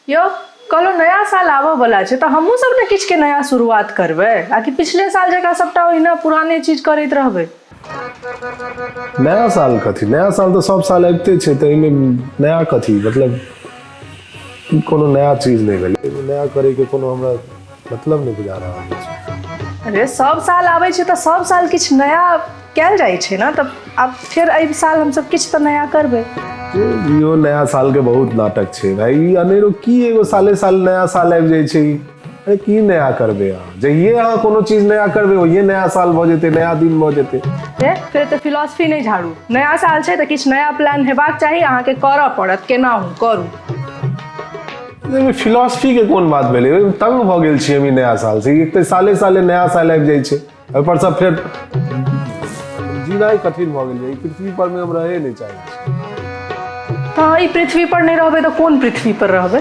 यो कहलो नया साल आबऽ वाला छै तऽ हमहूँ सब ने किछु के नया शुरुआत करबै आकि पिछले साल जकाँ सबटा ओहिना पुराने चीज करैत रहबै। नया साल कथी, नया साल तो सब साल आबिते छै तऽ एहिमे नया कथी, मतलब कोनो नया चीज नहीं भेलै, नया करे के कोनो हमरा मतलब नहीं बुझा रहल छै। अरे सब साल आबै छै तऽ सब साल किछु नया कयल जाइ छै ने, तऽ आब फिर एहि साल हमसब किछु तऽ नया करबै। यो नया साल के बहुत नाटक छै भाई, ई अनेरो की एगो साले साल नया साल आबि जाइ छै। अरे की नया करबै अहाँ, जहिये अहाँ कोनो चीज नया करबै ओहिये नया साल भऽ जेतै, नया दिन भऽ जेतै। फिर तऽ फिलॉसफी नहीं झाड़ू, नया साल छै तऽ किछु नया प्लान हेबाक चाही, अहाँके करऽ पड़त, केनाहू करू। फिलॉसफी के कोन बात भेलै, तंग भऽ गेल छी हम ई नया साल से, एक तऽ साले साले नया साल आबि जाइ छै, ओहिपर से फेर जीनाइ कठिन भऽ गेल छै, पृथ्वी पर में हम रहे नहीं चाहै छी। हाँ, ई पृथ्वी पर नहीं रहबै तऽ कोन पृथ्वी पर रहबै।